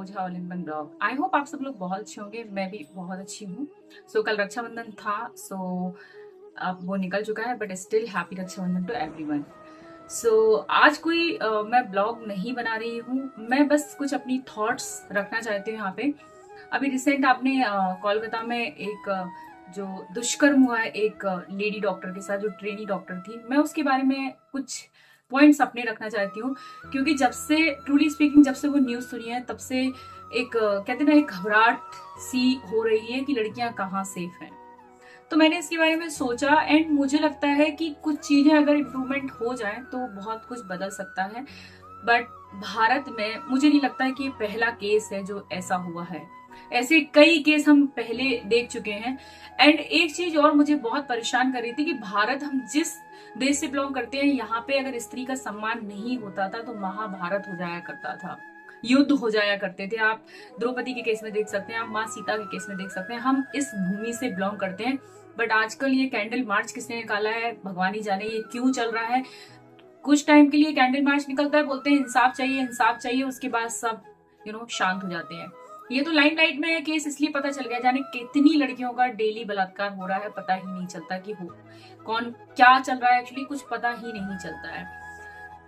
Ojha all in one blog. I hope आप सब लोग बहुत अच्छे होंगे, मैं भी बहुत अच्छी हूँ। कल रक्षाबंधन था, अब वो निकल चुका है, but still happy Rakshabandhan to everyone. आज कोई मैं ब्लॉग नहीं बना रही हूँ, मैं बस कुछ अपनी थॉट्स रखना चाहती हूँ यहाँ पे। अभी रिसेंट आपने कोलकाता में एक जो दुष्कर्म हुआ है एक लेडी डॉक्टर के साथ, जो ट्रेनी डॉक्टर थी, मैं उसके बारे में कुछ पॉइंट्स अपने रखना चाहती हूँ। क्योंकि जब से ट्रूली स्पीकिंग जब से वो न्यूज सुनी है, तब से एक कहते ना, एक घबराहट सी हो रही है कि लड़कियां कहाँ सेफ हैं। तो मैंने इसके बारे में सोचा एंड मुझे लगता है कि कुछ चीजें अगर इम्प्रूवमेंट हो जाए तो बहुत कुछ बदल सकता है। बट भारत में मुझे नहीं लगता है कि ये पहला केस है जो ऐसा हुआ है। ऐसे कई केस हम पहले देख चुके हैं। एंड एक चीज और मुझे बहुत परेशान कर रही थी कि भारत, हम जिस देश से बिलोंग करते हैं, यहाँ पे अगर स्त्री का सम्मान नहीं होता था तो महाभारत हो जाया करता था, युद्ध हो जाया करते थे। आप द्रौपदी के केस में देख सकते हैं, आप माँ सीता के केस में देख सकते हैं। हम इस भूमि से बिलोंग करते हैं। बट आजकल ये कैंडल मार्च किसने निकाला है, भगवान ही जाने ये क्यों चल रहा है। कुछ टाइम के लिए कैंडल मार्च निकलता है, बोलते हैं इंसाफ चाहिए इंसाफ चाहिए, उसके बाद सब शांत हो जाते हैं। ये तो लाइमलाइट में है केस, इसलिए पता चल गया। जाने कितनी लड़कियों का डेली बलात्कार हो रहा है, पता ही नहीं चलता कि हो कौन क्या चल रहा है, एक्चुअली कुछ पता ही नहीं चलता है।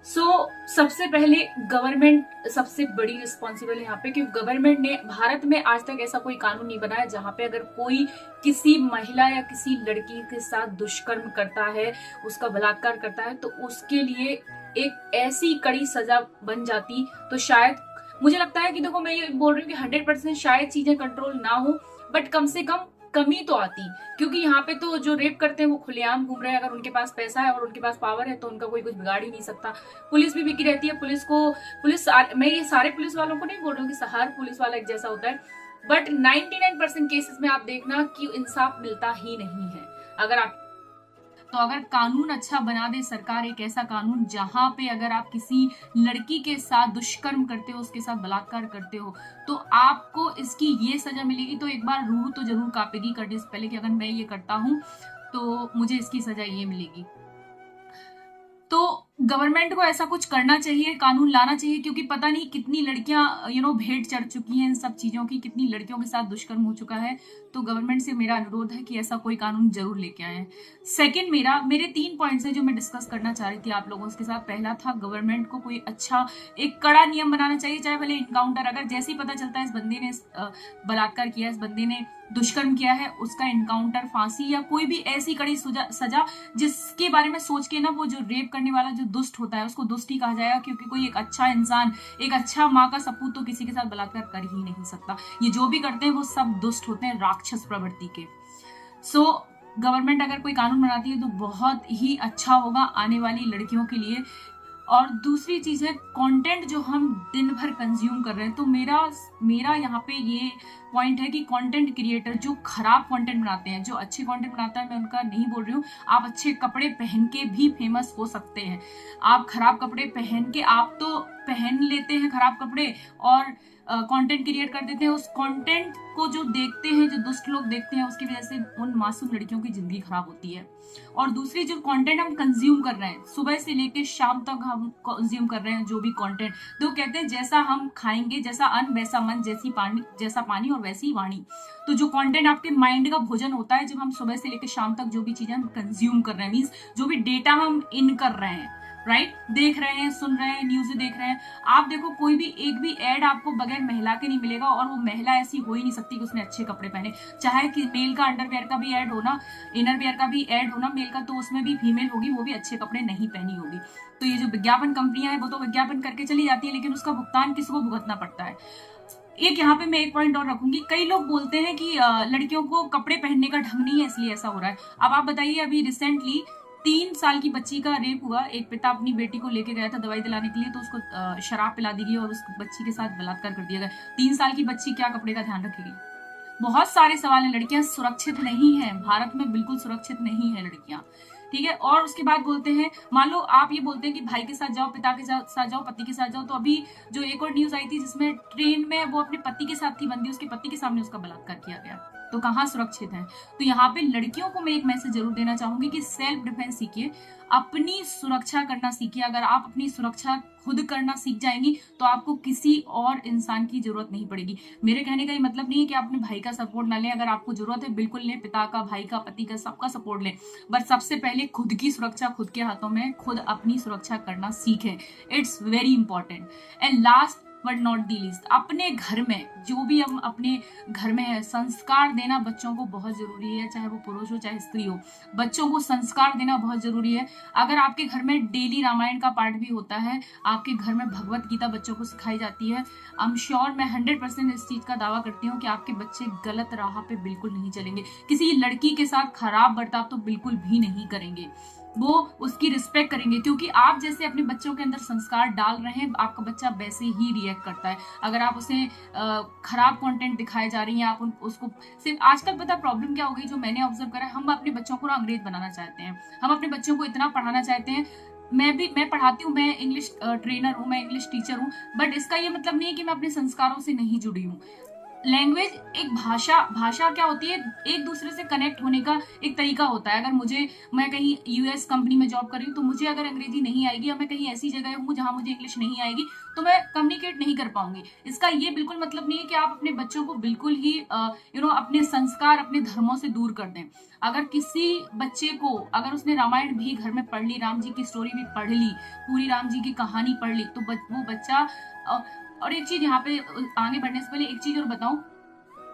सबसे पहले गवर्नमेंट सबसे बड़ी रिस्पॉन्सिबल है यहाँ पे, क्योंकि गवर्नमेंट ने, भारत में आज तक ऐसा कोई कानून नहीं बनाया जहाँ पे अगर कोई किसी महिला या किसी लड़की के साथ दुष्कर्म करता है, उसका बलात्कार करता है, तो उसके लिए एक ऐसी कड़ी सजा बन जाती तो शायद, मुझे लगता है कि देखो, मैं ये बोल रही हूँ कि 100% शायद चीजें कंट्रोल ना हो, बट कम से कम कमी तो आती। क्योंकि यहाँ पे तो जो रेप करते हैं वो खुलेआम घूम रहे हैं। अगर उनके पास पैसा है और उनके पास पावर है तो उनका कोई कुछ बिगाड़ ही नहीं सकता। पुलिस भी बिकी रहती है। मैं ये सारे पुलिस वालों को नहीं बोल रही हूँ कि हर पुलिस वाला एक जैसा होता है, बट 99% केसेस में आप देखना कि इंसाफ मिलता ही नहीं है। अगर कानून अच्छा बना दे सरकार, एक ऐसा कानून जहां पे अगर आप किसी लड़की के साथ दुष्कर्म करते हो, उसके साथ बलात्कार करते हो, तो आपको इसकी ये सजा मिलेगी, तो एक बार रूह तो जरूर कांपेगी करने से पहले कि अगर मैं ये करता हूं तो मुझे इसकी सजा ये मिलेगी। तो गवर्नमेंट को ऐसा कुछ करना चाहिए, कानून लाना चाहिए, क्योंकि पता नहीं कितनी लड़कियां भेंट चढ़ चुकी हैं इन सब चीजों की, कितनी लड़कियों के साथ दुष्कर्म हो चुका है। तो गवर्नमेंट से मेरा अनुरोध है कि ऐसा कोई कानून जरूर लेके आए। सेकंड, मेरे 3 पॉइंट्स हैं जो मैं डिस्कस करना चाह रही थी आप लोगों के साथ। पहला था, गवर्नमेंट को कोई अच्छा एक कड़ा नियम बनाना चाहिए, चाहे भले इनकाउंटर, अगर जैसे ही पता चलता है इस बंदे ने बलात्कार किया, इस बंदे ने दुष्कर्म किया है, उसका इनकाउंटर, फांसी या कोई भी ऐसी कड़ी सजा जिसके बारे में सोच के ना वो जो रेप करने वाला जो दुष्ट होता है उसको दुष्ट ही कहा जाएगा। क्योंकि कोई एक अच्छा इंसान, एक अच्छा माँ का सपूत तो किसी के साथ बलात्कार कर ही नहीं सकता। ये जो भी करते हैं वो सब दुष्ट होते हैं, राक्षस प्रवृत्ति के। गवर्नमेंट अगर कोई कानून बनाती है तो बहुत ही अच्छा होगा आने वाली लड़कियों के लिए। और दूसरी चीज है, कंटेंट जो हम दिन भर कंज्यूम कर रहे हैं। तो मेरा यहाँ पे ये पॉइंट है कि कंटेंट क्रिएटर जो खराब कंटेंट बनाते हैं, जो अच्छे कंटेंट बनाता है, मैं उनका नहीं बोल रही हूँ। आप अच्छे कपड़े पहन के भी फेमस हो सकते हैं। आप खराब कपड़े पहन के, आप तो पहन लेते हैं खराब कपड़े और कंटेंट क्रिएट कर देते हैं। उस कंटेंट को जो देखते हैं, जो दुष्ट लोग देखते हैं, उसकी वजह से उन मासूम लड़कियों की जिंदगी खराब होती है। और दूसरी, जो कंटेंट हम कंज्यूम कर रहे हैं, सुबह से लेकर शाम तक हम कंज्यूम कर रहे हैं जो भी कंटेंट, तो कहते हैं जैसा हम खाएंगे, जैसा अन्न वैसा मन, जैसा पानी और वैसी वाणी। तो जो कंटेंट आपके माइंड का भोजन होता है, जब हम सुबह से लेकर शाम तक जो भी चीजें हम कंज्यूम कर रहे हैं, मीन्स जो भी डेटा हम इन कर रहे हैं, राइट, देख रहे हैं, सुन रहे हैं, न्यूज देख रहे हैं। आप देखो, कोई भी एक भी एड आपको बगैर महिला के नहीं मिलेगा। और वो महिला ऐसी हो ही नहीं सकती कि उसने अच्छे कपड़े पहने। चाहे कि मेल का अंडरवेयर का भी ऐड होना, इनरवेयर का भी ऐड होना मेल का, तो उसमें भी फीमेल होगी, वो भी अच्छे कपड़े नहीं पहनी होगी। तो ये जो विज्ञापन कंपनियां हैं वो तो विज्ञापन करके चली जाती है, लेकिन उसका भुगतान किसको भुगतना पड़ता है। एक यहाँ पे मैं एक पॉइंट और रखूंगी, कई लोग बोलते हैं कि लड़कियों को कपड़े पहनने का ढंग नहीं है इसलिए ऐसा हो रहा है। अब आप बताइए, अभी रिसेंटली 3 साल की बच्ची का रेप हुआ। एक पिता अपनी बेटी को लेके गया था दवाई दिलाने के लिए, तो उसको शराब पिला दी गई और उस बच्ची के साथ बलात्कार कर दिया गया। 3 साल की बच्ची क्या कपड़े का ध्यान रखेगी। बहुत सारे सवाल हैं। लड़कियां सुरक्षित नहीं है, भारत में बिल्कुल सुरक्षित नहीं है लड़कियां, ठीक है। और उसके बाद बोलते हैं, मान लो आप ये बोलते हैं कि भाई के साथ जाओ, पिता के साथ जाओ, पति के साथ जाओ। तो अभी जो एक और न्यूज आई थी जिसमें ट्रेन में वो अपने पति के साथ थी बंदी, उसके पति के सामने उसका बलात्कार किया गया। तो कहाँ सुरक्षित हैं। तो यहाँ पे लड़कियों को मैं एक मैसेज जरूर देना चाहूंगी कि सेल्फ डिफेंस सीखिए, अपनी सुरक्षा करना सीखिए। अगर आप अपनी सुरक्षा खुद करना सीख जाएंगी तो आपको किसी और इंसान की जरूरत नहीं पड़ेगी। मेरे कहने का ये मतलब नहीं है कि आप अपने भाई का सपोर्ट ना लें, अगर आपको जरूरत है बिल्कुल लें, पिता का, भाई का, पति का, सबका सपोर्ट लें, बट सबसे पहले खुद की सुरक्षा खुद के हाथों में, खुद अपनी सुरक्षा करना सीखें। It's very important. And last but not the least, अपने घर में जो भी हम अपने घर में है, संस्कार देना बच्चों को बहुत जरूरी है, चाहे वो पुरुष हो चाहे स्त्री हो, बच्चों को संस्कार देना बहुत जरूरी है। अगर आपके घर में डेली रामायण का पाठ भी होता है, आपके घर में भगवत गीता बच्चों को सिखाई जाती है, आई एम श्योर, मैं 100% इस चीज का दावा करती हूँ कि आपके बच्चे गलत राह पे बिल्कुल नहीं चलेंगे, किसी लड़की के साथ खराब बर्ताव तो बिल्कुल भी नहीं करेंगे, वो उसकी रिस्पेक्ट करेंगे, क्योंकि आप जैसे अपने बच्चों के अंदर संस्कार डाल रहे हैं आपका बच्चा वैसे ही रिएक्ट करता है। अगर आप उसे खराब कंटेंट दिखाए जा रही हैं, आप उसको सिर्फ, आजकल पता प्रॉब्लम क्या हो गई जो मैंने ऑब्जर्व करा है, हम अपने बच्चों को अंग्रेज बनाना चाहते हैं, हम अपने बच्चों को इतना पढ़ाना चाहते हैं। मैं पढ़ाती हूँ, मैं इंग्लिश ट्रेनर हूँ, मैं इंग्लिश टीचर हूँ, बट इसका ये मतलब नहीं है कि मैं अपने संस्कारों से नहीं जुड़ी हूँ। लैंग्वेज एक भाषा क्या होती है, एक दूसरे से कनेक्ट होने का एक तरीका होता है। अगर मैं कहीं यूएस कंपनी में जॉब कर रही हूँ तो मुझे अगर अंग्रेजी नहीं आएगी, या मैं कहीं ऐसी जगह हूँ जहां मुझे इंग्लिश नहीं आएगी, तो मैं कम्युनिकेट नहीं कर पाऊंगी। इसका ये बिल्कुल मतलब नहीं है कि आप अपने बच्चों को बिल्कुल ही अपने संस्कार, अपने धर्मों से दूर कर दें। अगर किसी बच्चे को, अगर उसने रामायण भी घर में पढ़ ली, राम जी की स्टोरी भी पढ़ ली, पूरी राम जी की कहानी पढ़ ली, तो वो बच्चा और एक चीज यहाँ पे आगे बढ़ने से पहले एक चीज और बताऊं,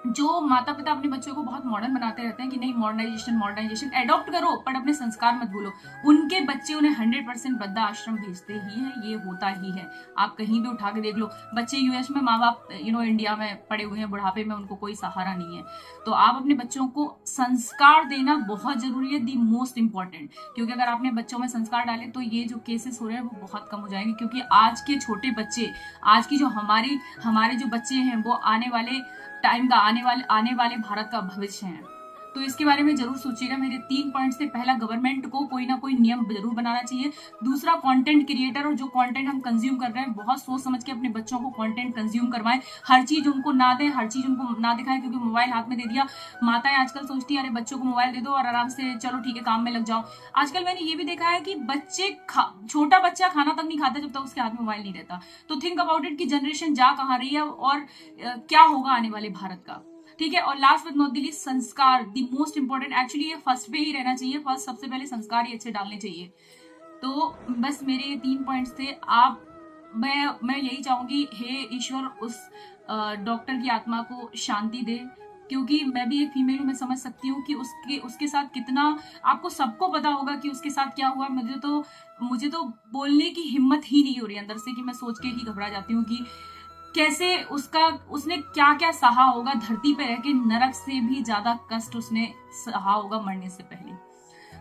जो माता पिता अपने बच्चों को बहुत मॉडर्न बनाते रहते हैं कि नहीं मॉडर्नाइजेशन एडॉप्ट करो, पर अपने संस्कार मत भूलो, उनके बच्चे उन्हें 100% वृद्धा आश्रम भेजते ही हैं, ये होता ही है। आप कहीं भी उठा के देख लो, बच्चे यूएस में, माँ बाप इंडिया में पड़े हुए हैं, बुढ़ापे में उनको कोई सहारा नहीं है। तो आप अपने बच्चों को संस्कार देना बहुत जरूरी है, दी मोस्ट इंपॉर्टेंट, क्योंकि अगर आपने बच्चों में संस्कार डाले तो ये जो केसेस हो रहे हैं वो बहुत कम हो जाएंगे। क्योंकि आज के छोटे बच्चे, आज की जो हमारे जो बच्चे हैं, वो आने वाले टाइम का, आने वाले भारत का भविष्य है। तो इसके बारे में जरूर सोचिएगा। मेरे 3 पॉइंट से, पहला, गवर्नमेंट को कोई ना कोई नियम जरूर बनाना चाहिए। दूसरा, कंटेंट क्रिएटर, और जो कंटेंट हम कंज्यूम कर रहे हैं, बहुत सोच समझ के अपने बच्चों को कंटेंट कंज्यूम करवाएं। हर चीज उनको ना दें, हर चीज उनको ना दिखाएं, क्योंकि मोबाइल हाथ में दे दिया, माताएं आजकल सोचती है अरे बच्चों को मोबाइल दे दो और आराम से चलो ठीक है काम में लग जाओ। आजकल मैंने ये भी देखा है कि छोटा बच्चा खाना तक नहीं खाता जब तक उसके हाथ में मोबाइल नहीं रहता। तो थिंक अबाउट इट कि जनरेशन जा कहाँ रही है और क्या होगा आने वाले भारत का। ठीक है। और last but not the least, संस्कार, द मोस्ट इंपॉर्टेंट। एक्चुअली ये फर्स्ट पे ही रहना चाहिए, फर्स्ट सबसे पहले संस्कार ही अच्छे डालने चाहिए। तो बस मेरे ये 3 पॉइंट्स थे। मैं यही चाहूंगी, हे ईश्वर उस डॉक्टर की आत्मा को शांति दे, क्योंकि मैं भी एक फीमेल हूँ, मैं समझ सकती हूँ कि उसके साथ कितना, आपको सबको पता होगा कि उसके साथ क्या हुआ। मुझे तो बोलने की हिम्मत ही नहीं हो रही अंदर से, कि मैं सोच के ही घबरा जाती हूँ कि कैसे उसने क्या क्या सहा होगा, धरती पे रह के नरक से भी ज्यादा कष्ट उसने सहा होगा मरने से पहले।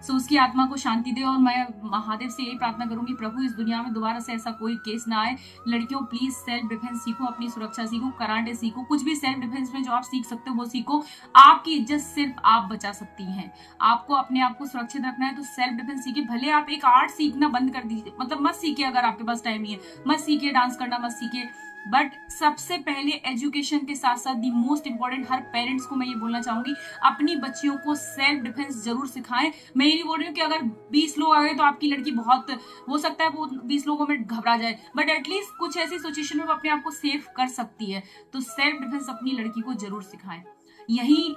सो उसकी आत्मा को शांति दे। और मैं महादेव से यही प्रार्थना करूंगी, प्रभु इस दुनिया में दोबारा से ऐसा कोई केस ना आए। लड़कियों प्लीज सेल्फ डिफेंस सीखो, अपनी सुरक्षा सीखो, कराटे सीखो, कुछ भी सेल्फ डिफेंस में जो आप सीख सकते हो वो सीखो। आपकी इज्जत सिर्फ आप बचा सकती हैं। आपको अपने आप को सुरक्षित रखना है तो सेल्फ डिफेंस सीखिए। भले आप एक आर्ट सीखना बंद कर दीजिए, मतलब मत सीखिए, अगर आपके पास टाइम ही है मत सीखिए, डांस करना मत सीखिए, बट सबसे पहले एजुकेशन के साथ साथ the most important, her parents को मैं ये बोलना चाहूंगी, अपनी बच्चियों को सेल्फ डिफेंस जरूर सिखाएं। मैं ये नहीं बोल रही हूँ कि अगर 20 लोग आ गए तो आपकी लड़की बहुत, हो सकता है वो 20 लोगों में घबरा जाए, बट एटलीस्ट कुछ ऐसी सिचुएशन में वो अपने आप को सेफ कर सकती है। तो सेल्फ डिफेंस अपनी लड़की को जरूर सिखाएं।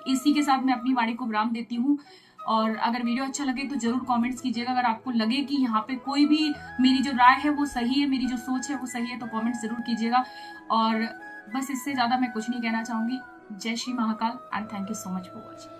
इसी के साथ मैं अपनी वाणी को विराम देती हूँ। और अगर वीडियो अच्छा लगे तो जरूर कमेंट्स कीजिएगा। अगर आपको लगे कि यहाँ पे कोई भी मेरी जो राय है वो सही है, मेरी जो सोच है वो सही है, तो कमेंट्स जरूर कीजिएगा। और बस इससे ज्यादा मैं कुछ नहीं कहना चाहूंगी। जय Shri Mahakal and thank you so much for watching.